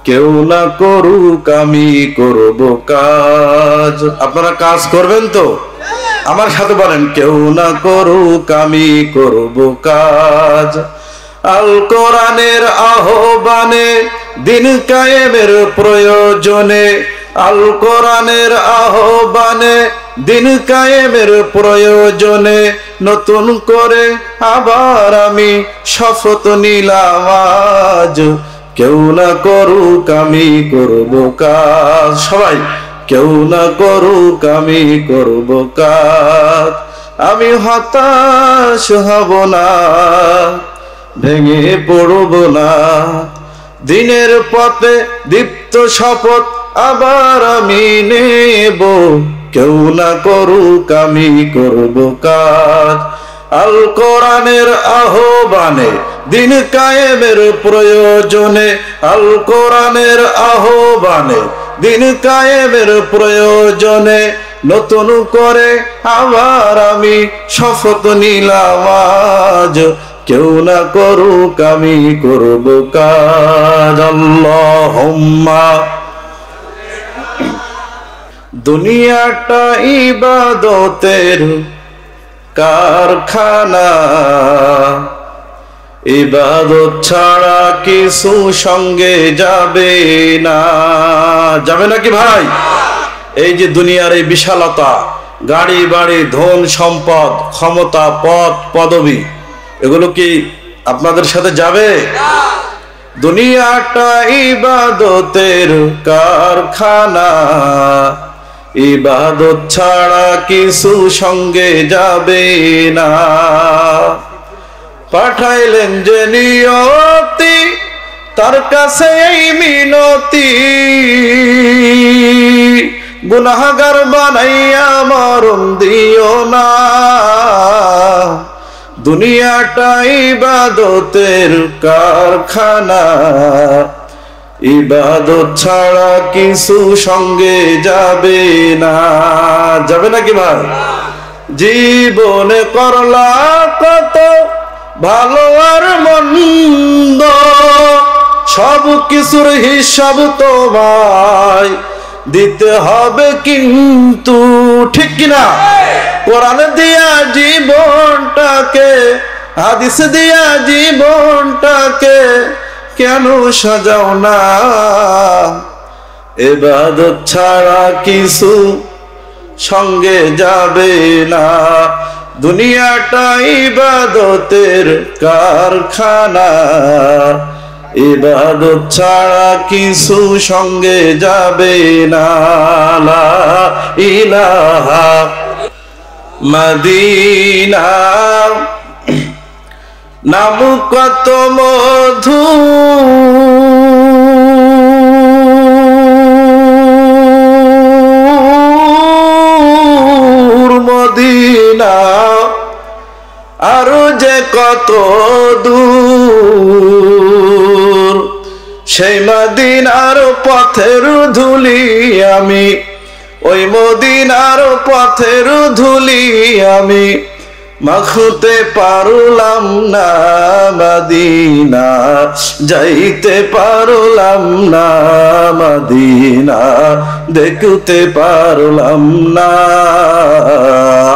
কেউ না করুক আমি করব কাজ। আপনারা কাজ করবেন তো? আমার সাথে বলেন, কেউ না করুক আমি করব কাজ। আল কোরআনের আহ্বানে দিন কায়েমের প্রয়োজনে, আল কোরআনের আহ্বানে দিন কায়েমের প্রয়োজনে নতুন করে আবার আমি শপথ নিলাম আজ, কেউ না করুক আমি করব কাজ। সবাই, কেউ না করুক আমি করব কাজ। আমি হতাশ হব না, ভেঙে পড়ব না, দিনের পথে দীপ্ত শপথ আবার আমি নেব, কেউ না করুক আমি করব কাজ। আল কোরআনের আহ্বানে দিন কায়েমের প্রয়োজনে, আল কোরআনের আহ্বানে দিন কায়েমের প্রয়োজনে নতুন করে আবার আমি শপথ নিলাম আজ, কেউ না করুক আমি করব কাজ। আল্লাহুম্মা। দুনিয়াটা ইবাদতের কারখানা, ইবাদত ছাড়া কিছু সঙ্গে যাবে না। যাবে নাকি ভাই? এই যে দুনিয়ার এই বিশালতা, গাড়ি বাড়ি, ধন সম্পদ, ক্ষমতা, পদ পদবী, এগুলো কি আপনাদের সাথে যাবে? দুনিয়াটা ইবাদতের কারখানা, ইবাদত ছাড়া কিছু সঙ্গে যাবে না। পাঠাইলেন যে নিয়তি, তার কাছে এই মিনতি, গুনাহগার বানাইয়া মরণ দিও না। দুনিয়াটা ইবাদতের কারখানা, ইবাদত ছাড়া কিছু সঙ্গে যাবে না। যাবে নাকি ভাই? জীবনে করলা কত ভালো আর মন্দ, সব কিছুর হিসাব তোমায় দিতে হবে কিন্তু, ঠিক কিনা? কোরআন দিয়া জীবনটাকে, হাদিস দিয়া জীবনটাকে কেন সাজাও না? ইবাদত ছাড়া কিছু সঙ্গে যাবে না। দুনিয়াটা ইবাদতের কারখানা, ইবাদত ছাড়া কিছু সঙ্গে যাবে না। লা ইলাহা মদিনা নাম কত মধু, মদিনা আরো যে কত দূর, সেই মদিনার পথের ধুলি আমি, ওই মদিনার পথের ধুলি আমি মাখতে পারলাম না। মদিনা যাইতে পারলাম না, মদিনা দেখতে পারলাম না।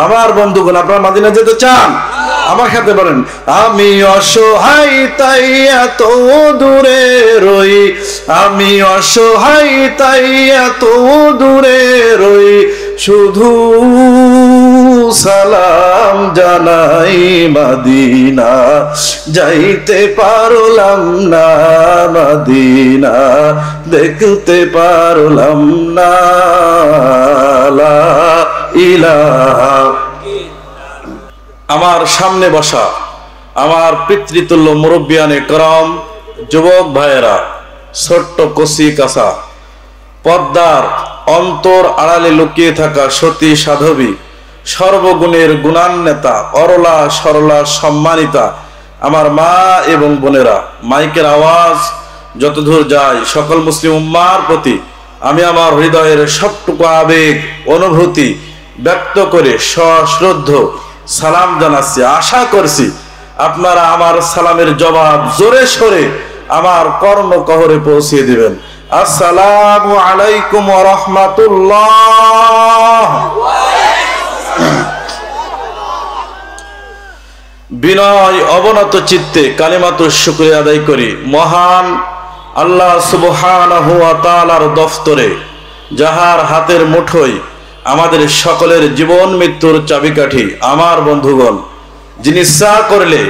আমার বন্ধুগণ, আপনারা মদিনা যেতে চান? আমার সাথে বলেন, আমি অসহায় তাই এত দূরে রই, আমি অসহায় তাই এত দূরে রই, শুধু সালাম জানাই মদিনা যাইতে পারলাম না। মদিনা দেখতে পারলাম না। লা ইলাহা। আমার সামনে বসা আমার পিতৃতুল্য মুরব্বিয়ানে করম, যুবক ভাইয়েরা, ছোট্ট কচি কাঁচা, পদ্মার অন্তর আড়ালে লুকিয়ে থাকা সতী সাধবী, সর্বগুণের গুণান্বিতা, অরলা সরলা সম্মানিতা আমার মা এবং বোনেরা, মাইকের আওয়াজ যতদূর যায় সকল মুসলিম উম্মার প্রতি আমি আমার হৃদয়ের সবটুকু আবেগ অনুভূতি ব্যক্ত করে সশ্রদ্ধ সালাম জানাচ্ছি। আশা করছি আপনারা আমার সালামের জবাব জোরে সরে আমার কর্ণকহরে পৌঁছিয়ে দিবেন। আসসালামু আলাইকুম ওয়া রাহমাতুল্লাহ। বিনয় অবনত চিত্তে কালিমাতুশ শুকরিয়া আদায় করি মহান আল্লাহ সুবহানাহু ওয়া তাআলার দফতরে, যাহার হাতের মুঠোয় আমাদের সকলের জীবন মৃত্যুর চাবিকাঠি। আমার বন্ধুগণ, যিনি ইচ্ছা করলে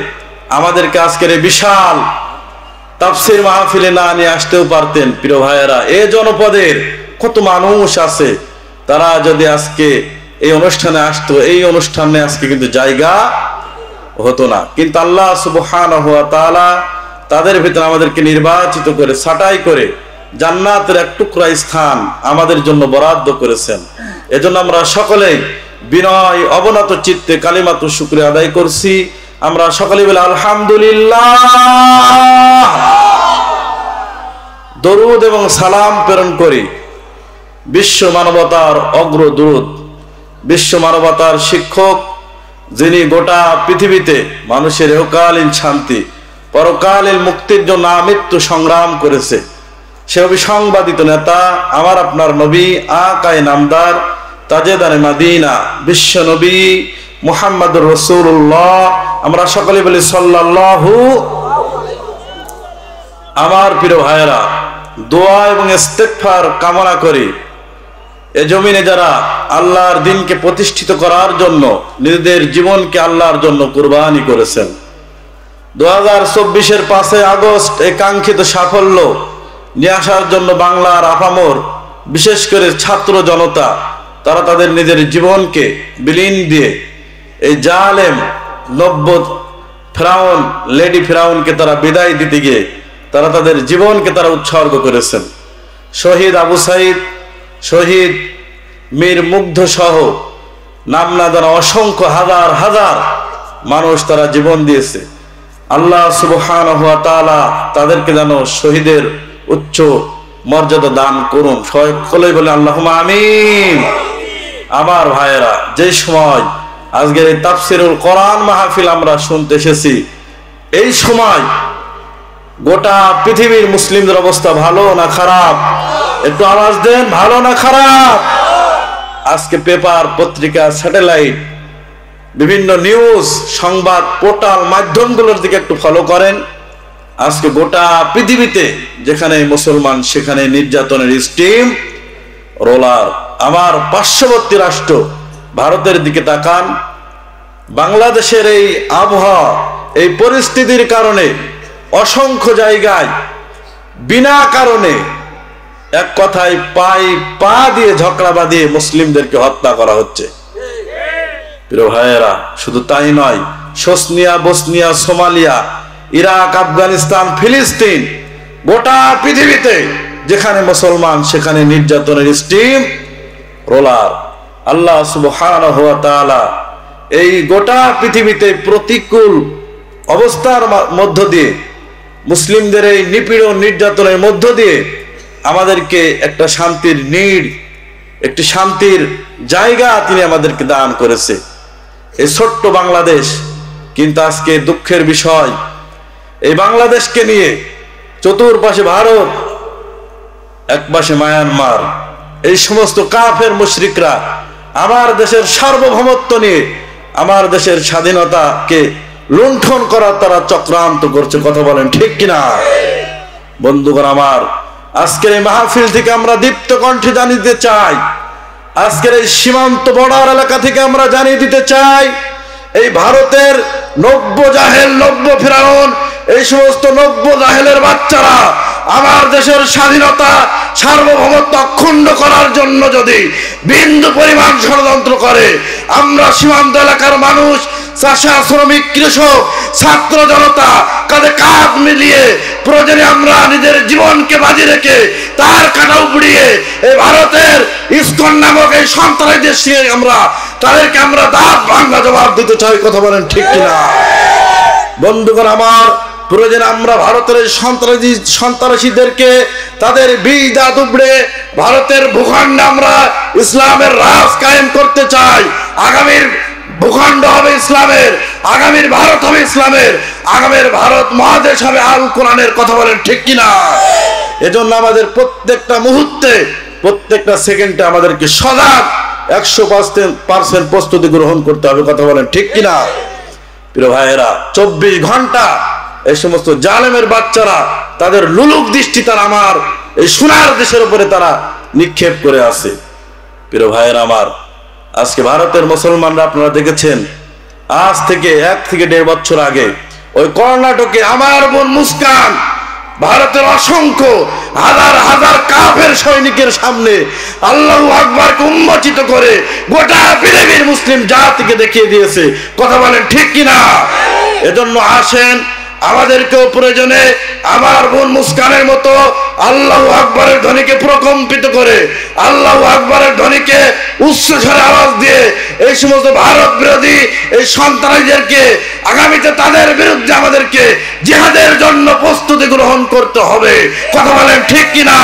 আমাদেরকে আজকের এই বিশাল তাফসীর মাহফিলে না নিয়ে আসতেও পারতেন। প্রিয় ভাইয়েরা, এই জনপদের কত মানুষ আছে, তারা যদি আজকে এই অনুষ্ঠানে আসতো, এই অনুষ্ঠানে আজকে কিন্তু জায়গা হতো না। কিন্তু আল্লাহ সুবহানাহু ওয়া তাআলা তাদের ভিতরে আমাদেরকে নির্বাচিত করে ছাঁটাই করে জান্নাতের এক টুকরা স্থান আমাদের জন্য বরাদ্দ করেছেন। এজন্য আমরা সকলেই বিনয় অবনত চিত্তে কালিমাতুশ শুকরিয়া আদায় করছি। আমরা সকলে বলি আলহামদুলিল্লাহ। দরুদ এবং সালাম প্রেরণ করি বিশ্ব মানবতার অগ্রদূত, বিশ্ব মানবতার শিক্ষক, যিনি গোটা পৃথিবীতে মানুষের ইহকালীন শান্তি পরকালীন মুক্তির জন্য আমৃত্যু সংগ্রাম করেছে, সে অবিসংবাদিত নেতা আমার আপনার নবী আকায়ে নামদার তাজেদারে মাদিনা বিশ্ব নবী মুহাম্মদুর রাসূলুল্লাহ। আমরা সকলে বলি সাল্লাল্লাহু। আমার প্রিয় ভাইয়েরা, দোয়া এবং ইস্তেগফার কামনা করি এ জমিনে যারা আল্লাহর দ্বীনকে প্রতিষ্ঠিত করার জন্য নিজেদের জীবনকে আল্লাহর জন্য কুরবানি করেছেন। 2024-এর 5 আগস্ট এই কাঙ্ক্ষিত সাফল্য নিয়ে আসার জন্য বাংলার আপামর বিশেষ করে ছাত্র জনতা, তারা তাদের নিজের জীবনকে বিলীন দিয়ে এই জালেম নব্য ফেরাউন লেডি ফেরাউনকে তারা বিদায় দিতে গিয়ে তারা তাদের জীবনকে তারা উৎসর্গ করেছেন। শহীদ আবু সাইদ, শহীদ মীর মুগ্ধ সহ নাম না জানা অসংখ্য হাজার হাজার মানুষ তারা জীবন দিয়েছে। আল্লাহ সুবহানাহু ওয়া তাআলা তাদেরকে যেন শহীদের উচ্চ মর্যাদা দান করুন। সকলেই বলে আল্লাহুম্মা আমিন। আমার ভাইয়েরা, যে সময় আজকের এই তাফসীরুল কোরআন মাহফিল আমরা শুনতে এসেছি, এই সময় গোটা পৃথিবীর মুসলিমদের অবস্থা ভালো না খারাপ? একটু আওয়াজ দেন, ভালো না খারাপ? আজকে পেপার, পত্রিকা, স্যাটেলাইট, বিভিন্ন নিউজ সংবাদ পোর্টাল মাধ্যমগুলোর দিকে একটু ফলো করেন। আজকে গোটা পৃথিবীতে যেখানে মুসলমান সেখানে নির্যাতনের স্টিম রোলার। আমার পার্শ্ববর্তী রাষ্ট্র ভারতের দিকে তাকান। বাংলাদেশের এই আবহাওয়া, এই পরিস্থিতির কারণে অসংখ্য জায়গায় বিনা কারণে এক কথায় পা দিয়ে ঝগড়া বাঁধিয়ে মুসলিমদেরকে হত্যা করা হচ্ছে। প্রিয় ভাইয়েরা, শুধু তাই নয়, বসনিয়া, সোমালিয়া, ইরাক, আফগানিস্তান, ফিলিস্তিন, গোটা পৃথিবীতে যেখানে মুসলমান সেখানে নির্যাতনের স্টিম রোলার। আল্লাহ সুবহানাহু ওয়া তাআলা এই গোটা পৃথিবীতে প্রতিকূল অবস্থার মধ্য দিয়ে, মুসলিমদের এই নিপীড়ন নির্যাতনের মধ্য দিয়ে আমাদেরকে একটা শান্তির একটি শান্তির জায়গা তিনি আমাদেরকে দান করেছে, এই ছোট্ট বাংলাদেশ। কিন্তু আজকে দুঃখের বিষয়, এই বাংলাদেশকে নিয়ে চতুর্পাশে ভারত, একপাশে মায়ানমার, এই সমস্ত কাফের মুশরিকরা আমার দেশের সার্বভৌমত্ব নিয়ে আমার দেশের স্বাধীনতাকে লুণ্ঠন করার তারা চক্রান্ত করছে। কথা বলেন ঠিক কিনা? বন্ধুগণ আমার, আজকের এই মাহফিল থেকে আমরা দীপ্ত কণ্ঠে জানিয়ে দিতে চাই, আজকের এই সীমান্ত বর্ডার এলাকা থেকে আমরা জানিয়ে দিতে চাই, এই ভারতের নব্য জাহেল, নব্য ফেরাউন, এই সমস্ত নব্য জাহেলের বাচ্চারা আমার দেশের স্বাধীনতা সার্বভৌমত্ব অক্ষুণ্ণ করার জন্য যদি বিন্দু পরিমাণ ষড়যন্ত্র করে, আমরা সীমান্ত এলাকার মানুষ, চাষা, শ্রমিক, কৃষক, ছাত্র জনতা কাঁধে কাঁধ মিলিয়ে প্রয়োজনে আমরা নিজের জীবনকে বাজি রেখে তার কাটা উপড়িয়ে এই ভারতের ইসকন নামক এই সন্ত্রাসীদের সঙ্গে তাদেরকে আমরা দাঁত ভাঙা জবাব দিতে চাই। কথা বলেন ঠিক কিনা? বন্ধুগণ আমার, প্রয়োজনে আমরা ভারতের সন্ত্রাসীদেরকে তাদের বীজ দাঁত উপড়ে ভারতের ভূখণ্ডে আমরা ইসলামের রাজ কায়েম করতে চাই। আগামীর ভূখণ্ড হবে ইসলামের, আগামীর ভারত হবে ইসলামের, আগামীর ভারত মহাদেশ হবে আল কোরআনের। কথা বলেন ঠিক কিনা? এজন্য আমাদের প্রত্যেকটা মুহূর্তে প্রত্যেকটা সেকেন্ডে আমাদেরকে সজাগ 100% প্রস্তুতি গ্রহণ করতে হবে। কথা বলেন ঠিক কিনা? প্রিয় ভাইয়েরা, 24 ঘন্টা এই সমস্ত জালেমের বাচ্চারা তাদের লুলুক দৃষ্টি তারা আমার এই সোনার দেশের উপরে তারা নিক্ষেপ করে আছে। প্রিয় ভাইয়েরা আমার, আজকে ভারতের মুসলমানরা আপনারা দেখেছেন, আজ থেকে 1 থেকে 1.5 বছর আগে ওই কর্ণাটকে আমার বোন মুস্কান ভারতের অসংখ্য হাজার হাজার কাফের সৈনিকের সামনে আল্লাহু আকবারকে উন্মোচিত করে গোটা পৃথিবীর মুসলিম জাতিকে দেখিয়ে দিয়েছে। কথা বলেন ঠিক কিনা? এজন্য আসেন আমাদেরকেও প্রয়োজনে আমার বোন মুস্কানের মতো আল্লাহু আকবারের ধ্বনিকে প্রকম্পিত করে আল্লাহু আকবারের ধ্বনিকে উচ্চস্বরে আওয়াজ দিয়ে এই সমস্ত ভারত বিরোধী এই সন্ত্রাসীদেরকে আগামীতে তাদের বিরুদ্ধে আমাদেরকে জিহাদের জন্য প্রস্তুতি গ্রহণ করতে হবে। কথা বলেন ঠিক কিনা?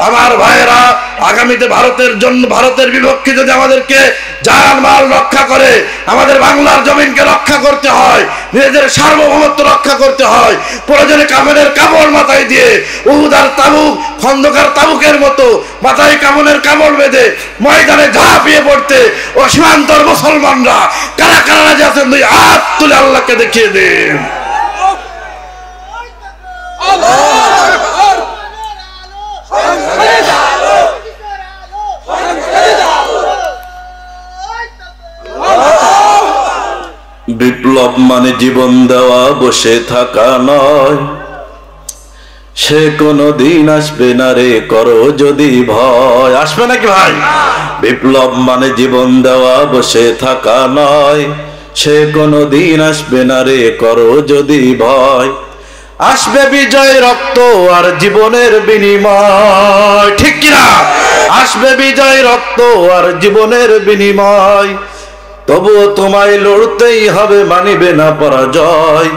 আমার ভাইয়েরা, আগামীতে ভারতের বিপক্ষে যদি আমাদেরকে জান মাল রক্ষা করে আমাদের বাংলার জমিনকে রক্ষা করতে হয়, নিজেদের সার্বভৌমত্ব রক্ষা করতে হয়, প্রয়োজনে কাফনের কাপড় মাথায় দিয়ে উহুদ আর তাবুক খন্দকার তাবুকের মতো মাথায় কাফনের কাপড় বেঁধে ময়দানে ঝাঁপিয়ে পড়তে ও সীমান্তর মুসলমানরা কারা কারা রাজি আছেন 2 হাত তুলে আল্লাহকে দেখিয়ে দেন। বিপ্লব মানে জীবন দেওয়া, বসে থাকা নয়, সে কোনো দিন আসবে না রে করো যদি ভয়। আসবে নাকি ভাই? বিপ্লব মানে জীবন দেওয়া, বসে থাকা নয়, সে কোনো দিন আসবে না রে করো যদি ভয়। আসবে বিজয় রক্ত আর জীবনের বিনিময়। ঠিক কিনা? আসবে বিজয় রক্ত আর জীবনের বিনিময়, তবুও তোমায় লড়তেই হবে, মানিবে না পরাজয়।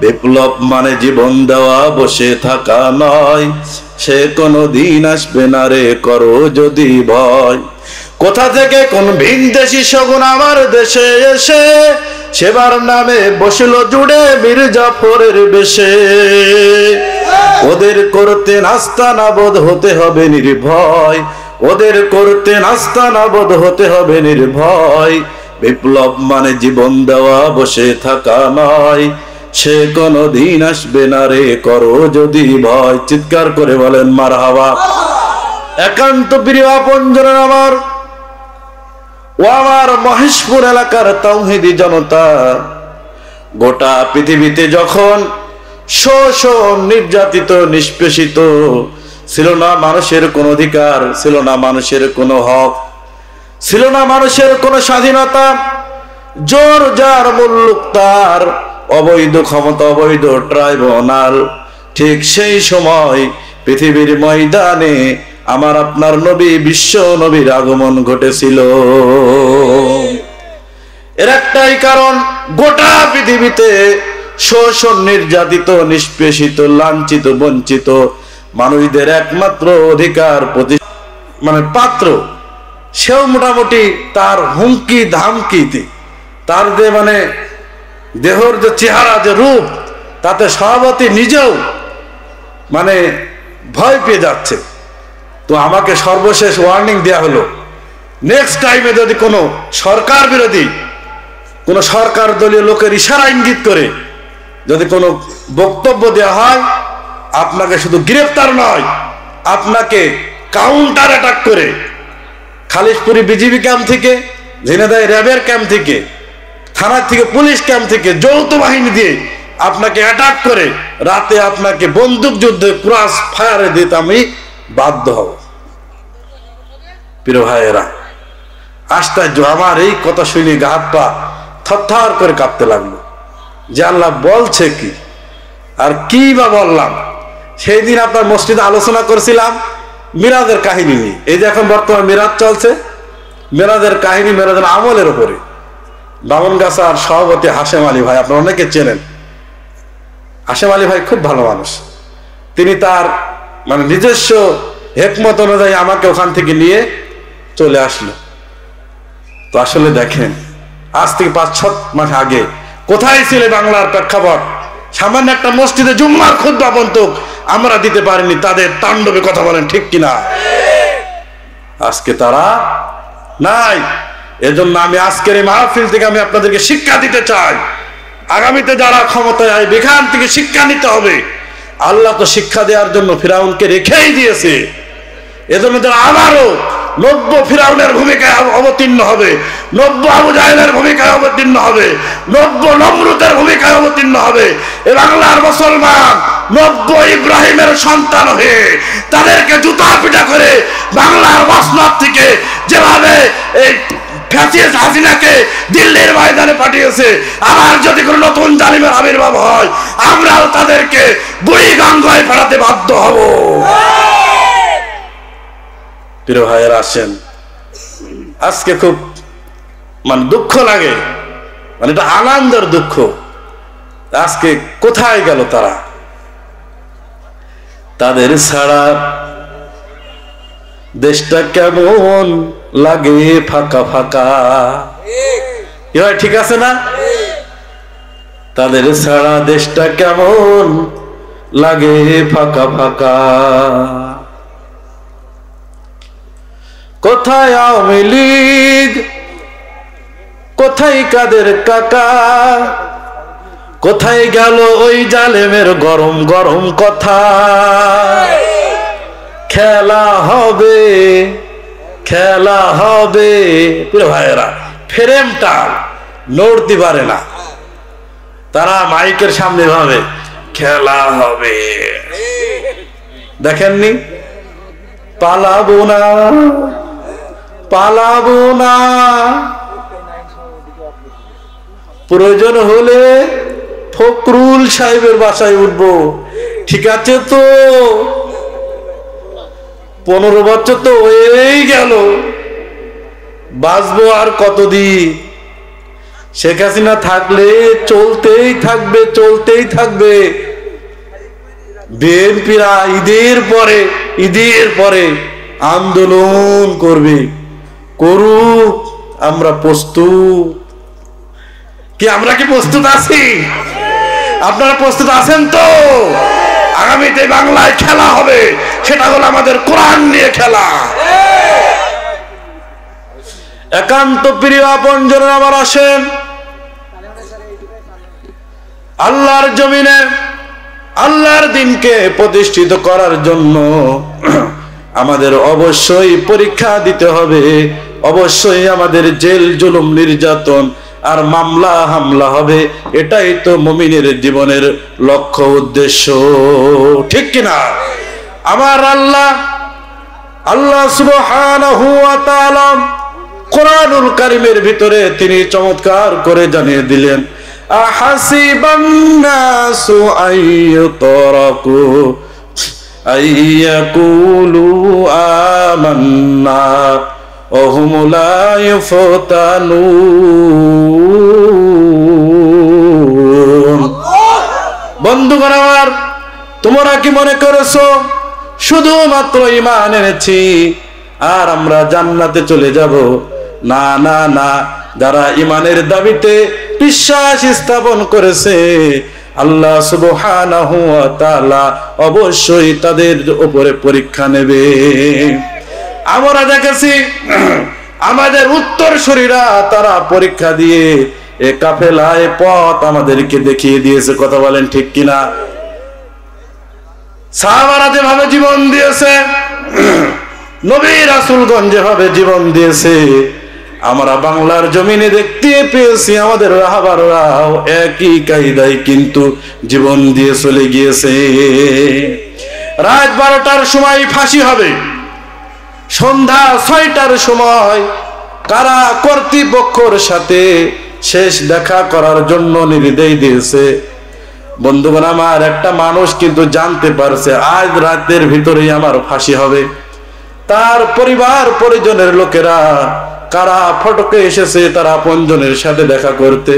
বিপ্লব মানে জীবন দেওয়া, বসে থাকা নয়, সে কোনো দিন আসবে না রে করো যদি ভয়। কোথা থেকে কোন ভিনদেশী শগুন আমার দেশে এসে সেবার নামে বসল জুড়ে মীর জাফরের বেশে। ওদের করতে নাস্তানাবোধ হতে হবে নির্ভয়, ওদের করতে নাস্তানাবোধ হতে হবে নির্ভয়। বিপ্লব মানে জীবন দেওয়া, বসে থাকা নয়, সে কোনো দিন আসবে না রে করো যদি ভয়। চিৎকার করে বলেন মারহাবা। একান্ত প্রিয় আপনজনের আমার ও আমার মহেশপুর এলাকার তাওহীদি জনতা, গোটা পৃথিবীতে যখন শোষণ, নির্যাতিত, নিষ্পেষিত ছিল না মানুষের কোন অধিকার, ছিল না মানুষের কোনো হক, ছিল না মানুষের কোনো স্বাধীনতা, জোর যার মুল্লুক তার, অবৈধ ক্ষমতা, অবৈধ ট্রাইব্যুনাল, ঠিক সেই সময় পৃথিবীর ময়দানে আমার আপনার নবী, বিশ্ব নবীর আগমন ঘটেছিল। এর একটাই কারণ, গোটা পৃথিবীতে শোষণ, নির্যাতিত, নিষ্পেষিত, লাঞ্ছিত, বঞ্চিত মানুষদের একমাত্র অধিকার পাত্র, সেও মোটামুটি তার হুমকি ধামকিতে, তার যে দেহর যে চেহারা, যে রূপ, তাতে সভাপতি নিজেও ভয় পেয়ে যাচ্ছে। তো আমাকে সর্বশেষ ওয়ার্নিং দেয়া হলো, নেক্সট টাইমে যদি কোনো সরকার বিরোধী, কোনো সরকার দলীয় লোকের ইশারা ইঙ্গিত করে যদি কোনো বক্তব্য দেওয়া হয়, আপনাকে শুধু গ্রেফতার নয়, আপনাকে কাউন্টার অ্যাটাক করে খালিশপুরি বিজিবি ক্যাম্প থেকে, ঝিনাইদহ র্যাবের ক্যাম্প থেকে, থানা থেকে, পুলিশ ক্যাম্প থেকে, যৌথ বাহিনী দিয়ে আপনাকে অ্যাটাক করে রাতে আপনাকে বন্দুক যুদ্ধে ক্রস ফায়ারে দিতে আমি বাধ্য হব। প্রিয় ভাইয়েরা, আশ্চর্য, আমার এই কথা শুনে গা হাত পা থরথর করে কাঁপতে লাগলো যে আল্লাহ বলছে কি আর কি বা বললাম। সেই দিন আপনার মসজিদে আলোচনা করেছিলাম মিরাজের কাহিনী নিয়ে। এই যে এখন বর্তমান মিরাজ চলছে, মিরাজের কাহিনী, মিরাজের আমলের উপরে বামনগাছার সভাপতি হাশেম আলী ভাই, আপনারা অনেকে চেনেন। হাশেম আলী ভাই খুব ভালো মানুষ। তিনি তার নিজস্ব হেকমত অনুযায়ী আমাকে ওখান থেকে নিয়ে চলে আসলো। তো আসলে দেখেন, আজ থেকে 5-6 মাস আগে কোথায় ছিল বাংলার প্রেক্ষাপট? সামান্য একটা মসজিদে জুম্মার খুতবা পর্যন্ত আমরা দিতে পারিনি, তাদের তাণ্ডবে কথা বলেন ঠিক কিনা? আজকে তারা নাই। এজন্য আমি আজকের এই মাহফিল থেকে আমি আপনাদেরকে শিক্ষা দিতে চাই, আগামীতে যারা ক্ষমতায় আসবে এখান থেকে শিক্ষা নিতে হবে। আল্লাহ তো শিক্ষা দেওয়ার জন্য ফিরাউনকে রেখেই দিয়েছে। এজন্য যারা আবারও 90 ফিরাউনের ভূমিকায় অবতীর্ণ হবে, 90 আবু জাহেলের ভূমিকায় অবতীর্ণ হবে, 90 নমরুদের ভূমিকায় অবতীর্ণ হবে, এ বাংলার মুসলমান 90 ইব্রাহিমের সন্তান হয়ে তাদেরকে জুতা পিটা করে বাংলার মসনদ থেকে যেভাবে এই ফ্যাসিস্ট হাসিনাকে দিল্লির ময়দানে পাঠিয়েছে, আবার যদি কোনো নতুন জালিমের আবির্ভাব হয় আমরাও তাদেরকে বুড়ি গঙ্গায় ফেরাতে বাধ্য হব। প্রিয় ভাইয়েরা আসেন, আজকে খুব দুঃখ লাগে, এটা আনন্দের দুঃখ। আজকে কোথায় গেল তারা? তাদের ছাড়া দেশটা কেমন লাগে ফাঁকা ফাঁকা। ঠিক আছে না? তাদের ছাড়া দেশটা কেমন লাগে ফাঁকা ফাঁকা। কোথায় আওয়ামী লীগ, কোথায় কাদের কাকা, কোথায় গেল ওই জালেমের গরম গরম কথা? খেলা হবে, খেলা হবে। প্রিয় ভাইয়েরা, ফ্রেমটা নড়তে পারে না, তারা মাইকের সামনে ভাবে খেলা হবে। দেখেননি? পালাবো না, পালাবো না, প্রয়োজন হলে ফখরুল সাহেবের বাসায় উঠবো। ঠিক আছে তো? 15 বছর তো হয়েই গেল, বাঁচবো আর কতদিন? শেখ হাসিনা থাকলে চলতেই থাকবে, চলতেই থাকবে। বিএনপিরা ঈদের পরে আন্দোলন করবে, করুক, আমরা প্রস্তুত। কি আমরা কি প্রস্তুত আছি? আপনারা প্রস্তুত আছেন তো? আগামীতে বাংলায় খেলা হবে, সেটা হলো আমাদের কোরআন নিয়ে খেলা। একান্ত প্রিয় আপনজন আমার আসেন, আল্লাহর জমিনে আল্লাহর দিনকে প্রতিষ্ঠিত করার জন্য আমাদের অবশ্যই পরীক্ষা দিতে হবে, অবশ্যই আমাদের জেল জুলুম নির্যাতন আর মামলা হামলা হবে। এটাই তো মুমিনের জীবনের লক্ষ্য উদ্দেশ্য, ঠিক কিনা? আমার আল্লাহ সুবহানাহু ওয়া তাআলা কোরআনুল কারীমের ভিতরে তিনি চমৎকার করে জানিয়ে দিলেন, আহাসিবান নাসু আইয়ুতরাকু আইয়াকুলু আমান্না ওয়া হুম লা ইফতানুন। বন্ধুগণ আমার, তোমরা কি মনে করেছো শুধুমাত্র ঈমান এনেছি আর আমরা জান্নাতে চলে যাব? না না না, যারা ঈমানের দাবিতে বিশ্বাস স্থাপন করেছে আল্লাহ সুবহানাহু ওয়া তাআলা অবশ্যই তাদের উপরে পরীক্ষা নেবে। আমরা দেখেছি আমাদের উত্তরসূরিরা তারা পরীক্ষা দিয়ে এ কাফেলায় পথ আমাদেরকে দেখিয়ে দিয়েছে, কথা বলেন ঠিক কিনা? সাহাবারা যেভাবে জীবন দিয়েছে, নবী রাসূলগণ যেভাবে জীবন দিয়েছে, আমরা বাংলার জমিনে দেখতে পেয়েছি আমাদের রাহবাররাও একই কায়দায় কিন্তু জীবন দিয়ে চলে গিয়েছে। রাত 12টার সময় ফাঁসি হবে, সন্ধ্যা 6টার সময় কারা কর্তৃপক্ষের সাথে শেষ দেখা করার জন্য নির্দেশ দিয়েছে। বন্ধুগণ আমার, একটা মানুষ কিন্তু জানতে পারছে আজ রাতের ভিতরেই আমার ফাঁসি হবে। তার পরিবার পরিজনের লোকেরা কারা ফটকে এসেছে তারা আপনজনের সাথে দেখা করতে।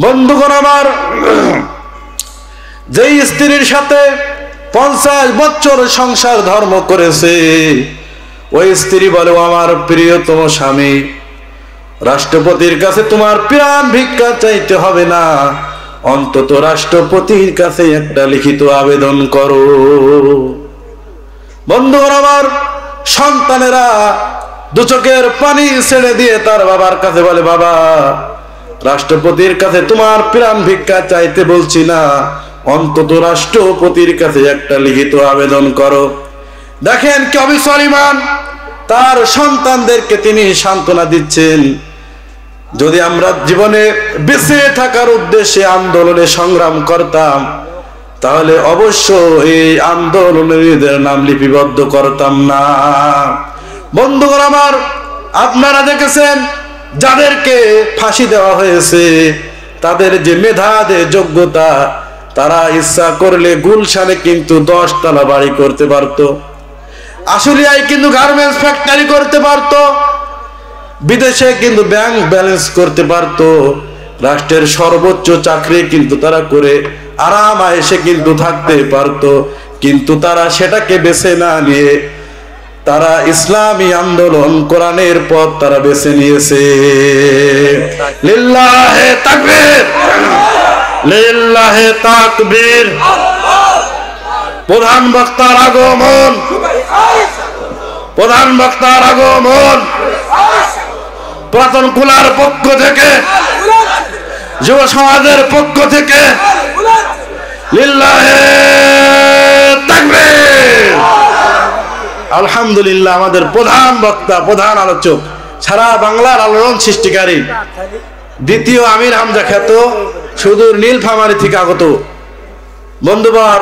বন্ধুগণ আমার, যেই স্ত্রীর সাথে 50 বছর সংসার ধর্ম করেছে, ওই স্ত্রী বলে, আমার প্রিয়তম স্বামী, রাষ্ট্রপতির কাছে তোমার প্রাণ ভিক্ষা চাইতে হবে না, অন্তত রাষ্ট্রপতির কাছে একটা লিখিত আবেদন করো। বন্ধুরা আমার, সন্তানেরা দু চোখের পানি ছেড়ে দিয়ে তার বাবার কাছে বলে, বাবা, রাষ্ট্রপতির কাছে তোমার প্রাণ ভিক্ষা চাইতে বলছি না, অন্তত রাষ্ট্রপতির কাছে একটা লিখিত আবেদন করো। দেখেন কি অবিচল ঈমান, তার সন্তানদেরকে তিনি সান্ত্বনা দিচ্ছেন। যদি আমরা জীবনে বেঁচে থাকার উদ্দেশ্যে আন্দোলনে সংগ্রাম করতাম, তাহলে অবশ্য এই আন্দোলনের নাম লিপিবদ্ধ করতাম না। বন্ধুগণ আমার, আপনারা দেখেছেন যাদেরকে ফাঁসি দেওয়া হয়েছে, তাদের যে মেধা, যে যোগ্যতা, তারা ইচ্ছা করলে গুলশানে কিন্তু 10 তলা বাড়ি করতে পারতো, আশুলিয়ায় কিন্তু গার্মেন্টস ফ্যাক্টরি করতে পারতো, বিদেশে কিন্তু ব্যাংক ব্যালেন্স করতে পারতো, রাষ্ট্রের সর্বোচ্চ চাকরি কিন্তু তারা করে আরাম আয়েশে কিন্তু থাকতে পারতো। কিন্তু তারা সেটাকে বেছে না নিয়ে তারা ইসলামী আন্দোলন, কোরআনের পথ তারা বেছে নিয়েছে। লিল্লাহে তাকবীর, লিল্লাহে তাকবীর। প্রধান বক্তার আগমন, প্রধান বক্তার আগমন। পুরাতন কুলার পক্ষ থেকে, যুব সমাজের পক্ষ থেকে লিল্লাহে তাকবীর। আলহামদুলিল্লাহ, আমাদের প্রধান বক্তা, প্রধান আলোচক, সারা বাংলার আলোড়ন সৃষ্টিকারী, দ্বিতীয় আমির হামজা খ্যাত, সুদূর নীলফামারী থেকে আগত বন্ধুবর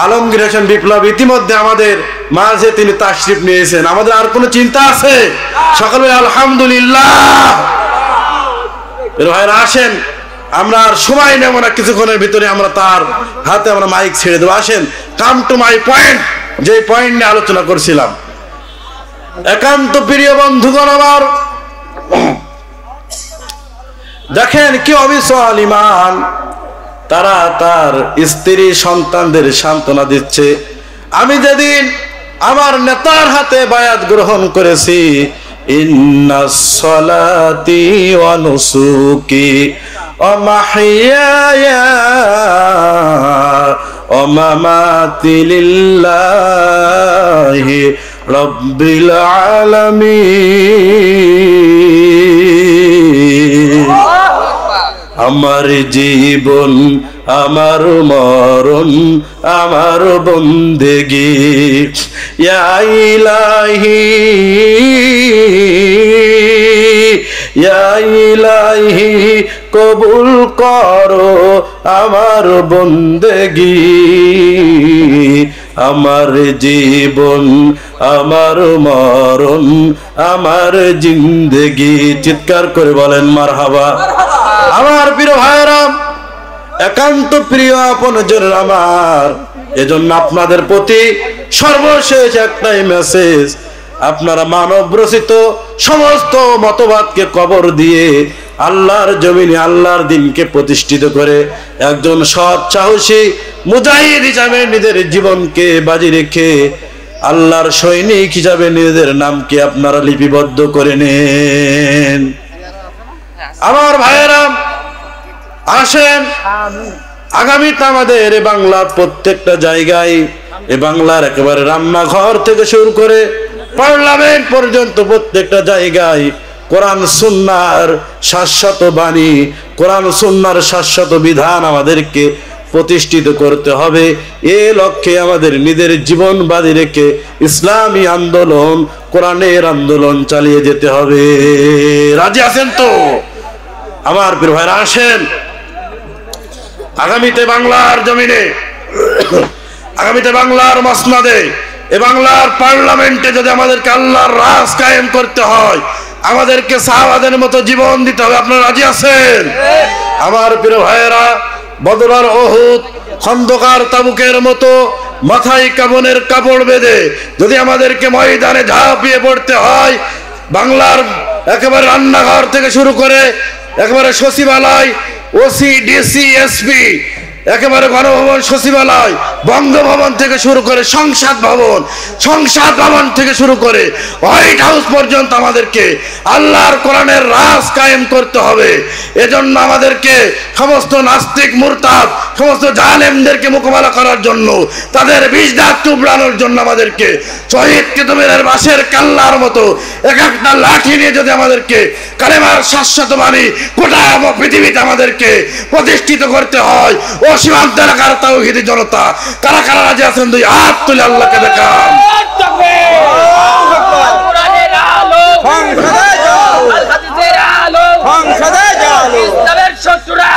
আলমগীর হোসেন বিপ্লব ইতিমধ্যে আমাদের মাঝে তিনি তাশরিফ নিয়েছেন। আমাদের আর কোনো চিন্তা আছে? সকলে আলহামদুলিল্লাহ। ভাইরা আসেন, আমরা আর সময় নেব না, কিছুক্ষণের ভিতরে আমরা তার হাতে আমরা মাইক ছেড়ে দেবো। আসেন, কাম টু মাই পয়েন্ট, যে পয়েন্ট নিয়ে আলোচনা করছিলাম। একান্ত প্রিয় বন্ধুগণ আমার, দেখেন কি অবিচল ঈমান, তারা তার স্ত্রী সন্তানদের সান্ত্বনা দিচ্ছে। আমি যেদিন আমার নেতার হাতে বায়াত গ্রহণ করেছি, ইন্নাস সালাতি ওয়া নুসুকি ওয়া মাহইয়ায়া ওয়া মামাতি লিল্লাহি রাব্বিল আলামিন। আমার জীবন, আমার মরণ, আমার বন্দেগি, ইয়া ইলাহি, ইয়া ইলাহি কবুল করো আমার বন্দেগি। আমার জীবন, আমার মরণ, আমার জিন্দেগি। চিৎকার করে বলেন মারহাবা। আমার প্রিয় ভাইরা, একান্ত প্রিয় আপনজন আমার, এজন্য আপনাদের প্রতি সর্বশেষ একটাই মেসেজ, আপনারা মানব রচিত সমস্ত মতবাদকে কবর দিয়ে আল্লাহর জমিনে আল্লাহর দিনকে প্রতিষ্ঠিত করে একজন সৎ সাহসী মুজাহিদ হিসাবে নিজের জীবনকে বাজি রেখে আল্লাহর সৈনিক হিসাবে নিজেদের নামকে আপনারা লিপিবদ্ধ করে নেন। আমার ভাইয়েরা আসেন, আগামীতে আমাদের বাংলার প্রত্যেকটা জায়গায়, এ বাংলার একেবারে রান্নাঘর থেকে শুরু করে পার্লামেন্ট পর্যন্ত প্রত্যেকটা জায়গায় কোরআন সুন্নাহর শাশ্বত বাণী, কোরআন সুন্নাহর শাশ্বত বিধান আমাদেরকে প্রতিষ্ঠিত করতে হবে। এ লক্ষ্যে আমাদের নিজের জীবন বাজি রেখে ইসলামী আন্দোলন, কোরআনের আন্দোলন চালিয়ে যেতে হবে। রাজি আছেন তো আমার প্রিয় ভাইরা? আসেন, আগামীতে বাংলার জমিনে, আগামীতে বাংলার মসনদে, এ বাংলার পার্লামেন্টে যদি আমাদেরকে আল্লাহর রাজ কায়েম করতে হয়, আমাদেরকে সাহাবাদের মতো জীবন দিতে হবে। আপনারা রাজি আছেন? আমার প্রিয় ভাইয়েরা, বদর আর উহুদ, খন্দকার তাবুকের মতো মাথায় কাফনের কাপড় বেঁধে যদি আমাদেরকে ময়দানে ঝাঁপিয়ে পড়তে হয়, বাংলার একেবারে রান্নাঘর থেকে শুরু করে একেবারে সচিবালয়, ওসি, ডিসি, এসপি, একেবারে গণভবন, সচিবালয়, বঙ্গভবন থেকে শুরু করে সংসদ ভবন থেকে শুরু করে হোয়াইট হাউস পর্যন্ত আমাদেরকে আল্লাহর কোরআনের রাজ কায়েম করতে হবে। এজন্য আমাদেরকে সমস্ত নাস্তিক, মুরতাদ, সমস্ত জালেমদেরকে মোকাবেলা করার জন্য, তাদের বিষ দাঁত চুবড়ানোর জন্য আমাদেরকে শহীদ কেতুমের বাঁশের কাল্লার মতো এক একটা লাঠি নিয়ে যদি আমাদেরকে কালেমার শাশ্বত বাণী গোটা পৃথিবীতে আমাদেরকে প্রতিষ্ঠিত করতে হয়, ও সীমান্ত এলাকার তাওহীদি জনতা, কারা কারা রাজি আছেন? দুই হাত তুলে আল্লাহকে দেখান। শত্রুরা